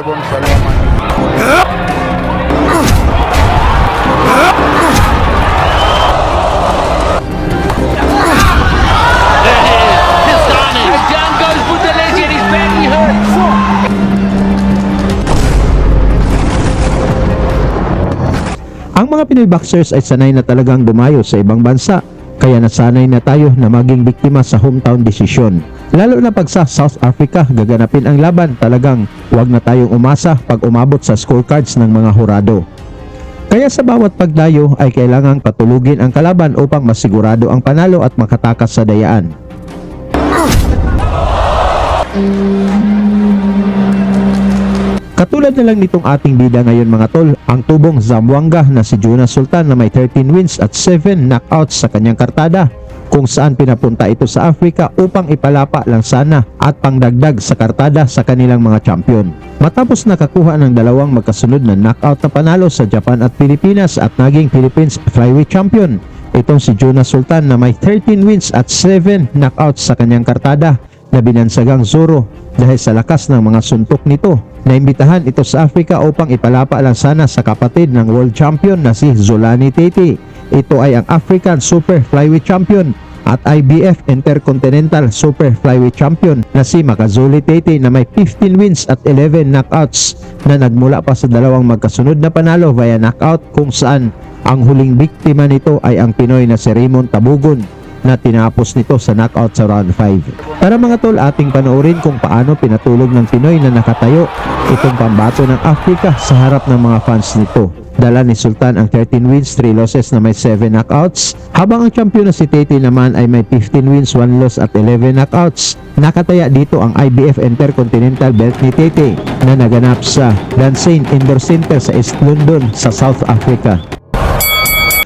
Ang mga Pinoy boxers ay sanay na talagang dumayo sa ibang bansa, kaya nasanay na tayo na maging biktima sa hometown desisyon. Lalo na pag sa South Africa gaganapin ang laban, talagang huwag na tayong umasa pag umabot sa scorecards ng mga hurado. Kaya sa bawat pagdayo ay kailangang patulugin ang kalaban upang masigurado ang panalo at makatakas sa dayaan. Katulad na lang nitong ating bida ngayon mga tol, ang tubong Zamboanga na si Jonas Sultan na may 13 wins at 7 knockouts sa kanyang kartada, kung saan pinapunta ito sa Africa upang ipalapa lang sana at pangdagdag sa kartada sa kanilang mga champion. Matapos nakakuha ng dalawang magkasunod na knockout na panalo sa Japan at Pilipinas at naging Philippines Flyweight Champion, itong si Jonas Sultan na may 13 wins at 7 knockouts sa kanyang kartada na binansagang Zoro dahil sa lakas ng mga suntok nito. Naimbitahan ito sa Africa upang ipalapa lang sana sa kapatid ng world champion na si Zolani Tete. Ito ay ang African Super Flyweight Champion at IBF Intercontinental Super Flyweight Champion na si Makazole Tete na may 15 wins at 11 knockouts na nagmula pa sa dalawang magkasunod na panalo via knockout, kung saan ang huling biktima nito ay ang Pinoy na si Raymond Tabugon na tinapos nito sa knockout sa round 5. Tara mga tol, ating panoorin kung paano pinatulog ng Pinoy na nakatayo itong pambato ng Africa sa harap ng mga fans nito. Dala ni Sultan ang 13 wins, 3 losses na may 7 knockouts, habang ang champion na si Tete naman ay may 15 wins, 1 loss at 11 knockouts. Nakataya dito ang IBF Intercontinental belt ni Tete na naganap sa Dansane Indoor Center sa East London sa South Africa.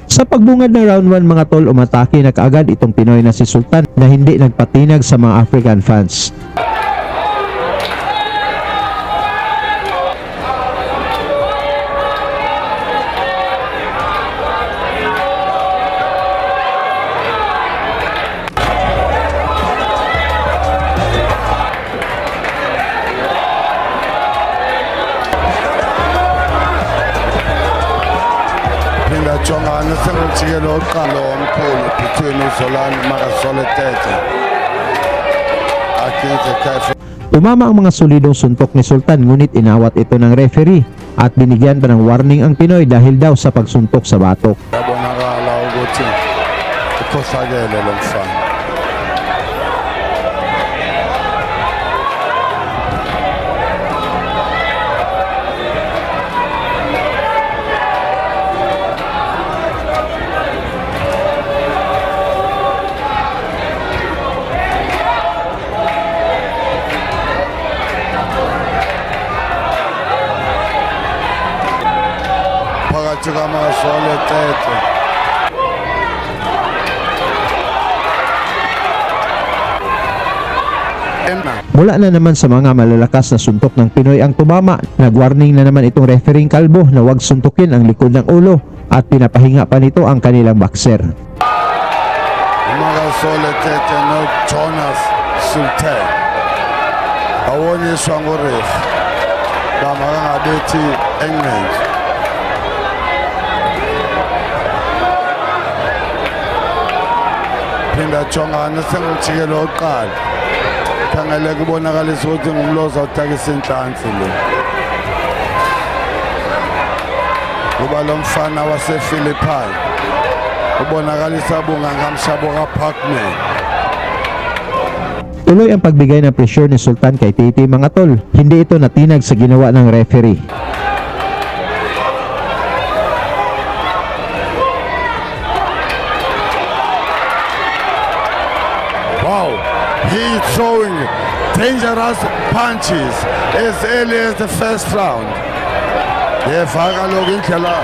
Sa pagbungad ng round 1 mga tol, umatake na kaagad itong Pinoy na si Sultan na hindi nagpatinag sa mga African fans. Jonga nasengijikelo oqala omkhulu between uZolani Makazole Tete. Tumama ang mga solidong suntok ni Sultan, ngunit inawat ito ng referee at binigyan pa ng warning ang Pinoy dahil daw sa pagsuntok sa batok. Yabonakala ukuthi ukhohlakele lo mfana. Makazole Tete. Mula na naman sa mga malalakas na suntok ng Pinoy ang tumama, nagwarning na naman itong refereeing kalbo na huwag suntukin ang likod ng ulo at pinapahinga pa nito ang kanilang boxer. Makazole Tete no Jonas Sultan awonyiswa ngoref bamakangabethi England. Phinda jonga nasengijikelo oqala khangele kubonakalisa ukuthi ngumloza utakisa inhlansi lo, kuba lo mfana wasePhilippi ubonakalisa bungangamshabo kaParkman. Tuloy ang pagbigay ng pressure ni Sultan kay Tete mga tol, hindi ito natinag sa ginawa ng referee. Wow, he's throwing dangerous punches as early as the first round. Yefaka lokhu indlela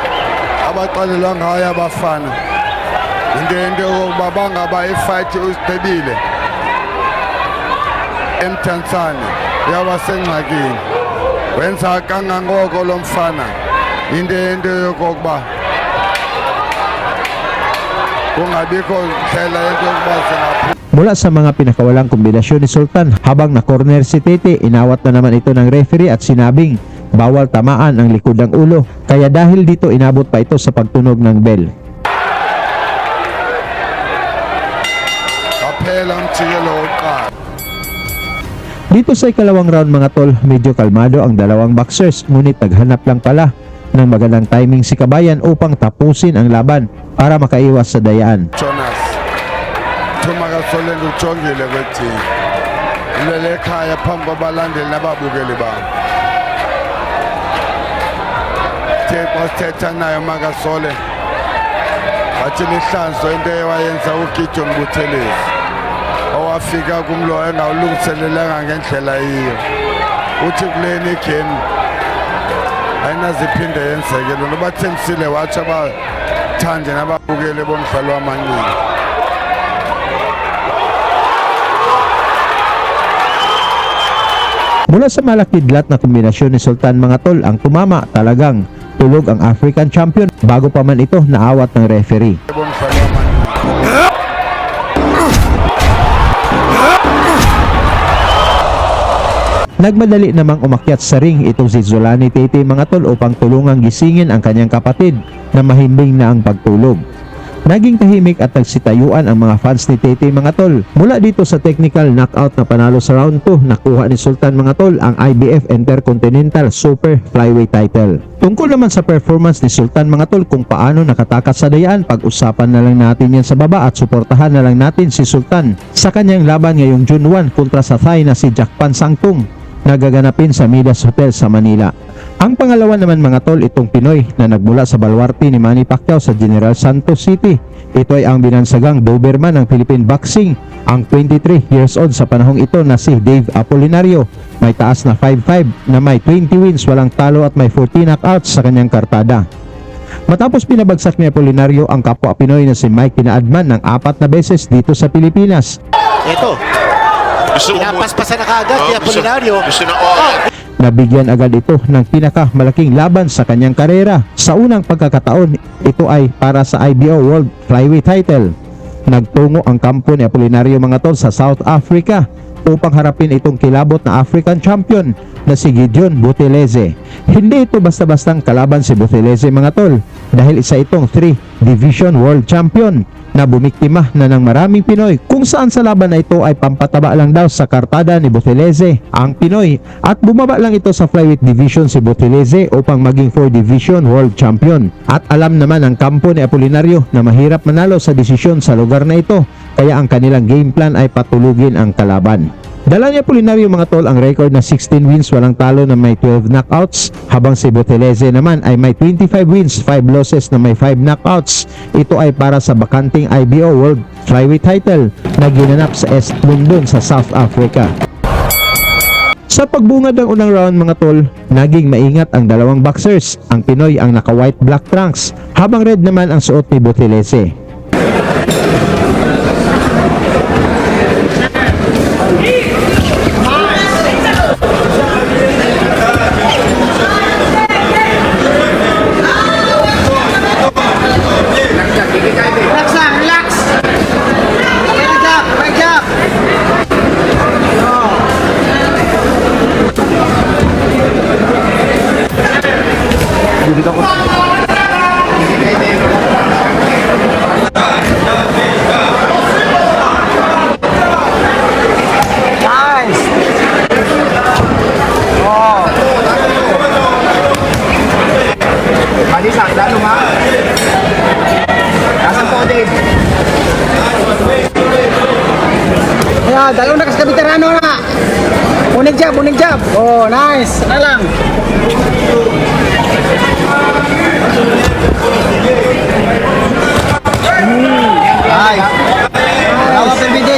abaqalela ngayo abafana, into yokuba bangaba ifight usidebile emthansane yaba sengxakini. Wenza kangangoko lo mfana into yokuba kungabikho ndlela yento yokuba singaphi. Mula sa mga pinakawalang kombinasyon ni Sultan, habang na-corner si Tete, inawat na naman ito ng referee at sinabing bawal tamaan ang likod ng ulo. Kaya dahil dito inabot pa ito sa pagtunog ng bell. Kapelang yellow card. Dito sa ikalawang round mga tol, medyo kalmado ang dalawang boxers, ngunit naghanap lang pala ng magandang timing si Kabayan upang tapusin ang laban para makaiwas sa dayaan. Jonas tumakasole ngujongile kwethi lele ekhaya phambi kwabalandeli nababukeli bam Thixo sithetha nayo makasole wathi lihlanzo into ewayenza uGideon Buthelezi owafika kumlo engawulungiselelanga ngendlela yiyo uthi kuleni igame ayinaziphinde yenzeke lo nobathembisile watsho abathande nababukeli bomdlalo wamanqindi. Mula sa malakidlat na kombinasyon ni Sultan mga tol, ang tumama talagang tulog ang African champion bago pa man ito naawat ng referee. Nagmadali namang umakyat sa ring itong si Zolani Tete mga tol upang tulungang gisingin ang kanyang kapatid na mahimbing na ang pagtulog. Naging tahimik at nagsitayuan ang mga fans ni Tete mga tol. Mula dito sa technical knockout na panalo sa round 2, nakuha ni Sultan mga tol ang IBF Intercontinental Super Flyweight title. Tungkol naman sa performance ni Sultan mga tol kung paano nakatakas sa dayaan, pag-usapan na lang natin yan sa baba at suportahan na lang natin si Sultan sa kanyang laban ngayong June 1 kontra sa Thai na si Jakpan Sangtung na gaganapin sa Midas Hotel sa Manila. Ang pangalawa naman mga tol, itong Pinoy na nagmula sa baluarte ni Manny Pacquiao sa General Santos City. Ito ay ang binansagang Doberman ng Philippine Boxing, ang 23 years old sa panahong ito na si Dave Apolinario. May taas na 5'5" na may 20 wins, walang talo at may 14 knockouts sa kanyang kartada. Matapos pinabagsak ni Apolinario ang kapwa Pinoy na si Mike Pinaadman ng 4 na beses dito sa Pilipinas. Ito, pinapaspasan na kaagad ni Apolinario. Nabigyan agad ito ng pinakamalaking laban sa kanyang karera. Sa unang pagkakataon, ito ay para sa IBO World Flyweight title. Nagtungo ang kampo ni Apolinario mga tol sa South Africa upang harapin itong kilabot na African champion na si Gideon Buthelezi. Hindi ito basta-bastang kalaban si Buthelezi mga tol, dahil isa itong 3 Division World Champion na bumiktima na ng maraming Pinoy, kung saan sa laban na ito ay pampataba lang daw sa kartada ni Buthelezi ang Pinoy at bumaba lang ito sa flyweight division si Buthelezi upang maging 4 Division World Champion. At alam naman ang kampo ni Apolinario na mahirap manalo sa desisyon sa lugar na ito, kaya ang kanilang game plan ay patulugin ang kalaban. Dala ni Apolinario mga tol ang record na 16 wins walang talo na may 12 knockouts, habang si Buthelezi naman ay may 25 wins 5 losses na may 5 knockouts. Ito ay para sa bakanting IBO World Flyweight title na ginanap sa East London sa South Africa. Sa pagbungad ng unang round mga tol, naging maingat ang dalawang boxers. Ang Pinoy ang naka white black trunks, habang red naman ang suot ni Buthelezi. Ayan, dalawang na kasi veterano na. Unig jab. Oh, nice. Na lang. Nice. Bravo, PBJ.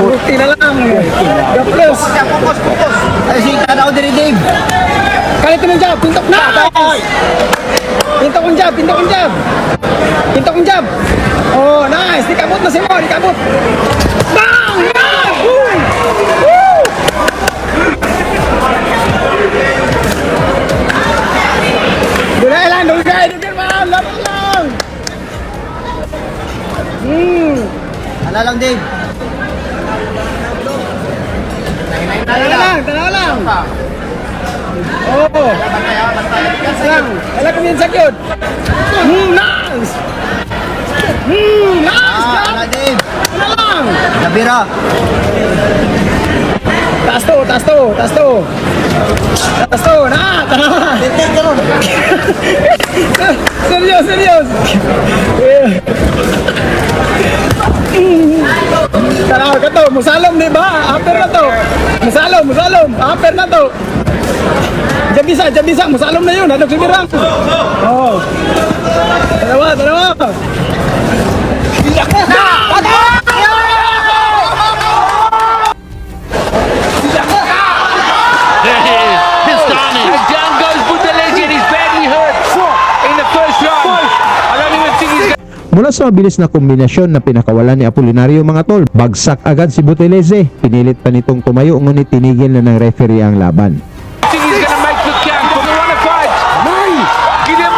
Purti na lang. Gaplos. Fokus. Ay, si kada ako diri, Dave. Kalit ng jab. Pintok na. Pintok ang jab. Ito kong jab. Oh, nice. Di kabut na si Mo, di kabut. Bang! Bang! Woo! Woo! Dulay lang, dulay, ma'am. Laban lang. Ala lang, Dave. Tanaw lang. Oh. Lang. Ala kumpiyansa gyud. Nice. Nice. Ala, Dave. Ano lang. Nabira. Taas to. Na, tanaw. Serious. Tanaw ka to, musalom di ba? Aper na to. Musalom. Aper na to. Jabisa, musalom na yun. Hadog si Mirang. Oh. Tanawa. This time and down goes Buthelezi and he's badly hurt in the first round. I don't even think he's Mula sa mabilis na kombinasyon na pinakawalan ni Apolinario mga tol, bagsak agad si Buthelezi. Pinilit pa nitong tumayo ngunit tinigil na ng referee ang laban. gonna make the count for the one fight. Gideon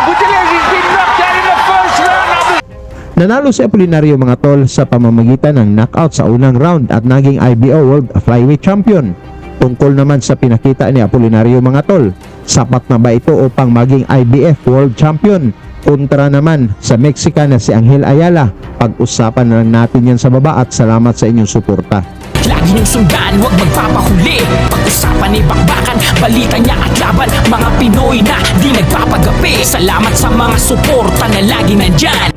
Buthelesi's been knocked out in the first round. Nanalo si Apolinario mga tol sa pamamagitan ng knockout sa unang round at naging IBO World Flyweight Champion. Tungkol naman sa pinakita ni Apolinario mga tol, sapat na ba ito upang maging IBF World Champion? Kontra naman sa Mexican na si Angel Ayala. Pag-usapan na lang natin yan sa baba at salamat sa inyong suporta. Lagi niyong sundan, huwag magpapahuli. Pag-usapan ni bakbakan, balita niya at laban. Mga Pinoy na di nagpapagapi. Salamat sa mga suporta na lagi nandyan.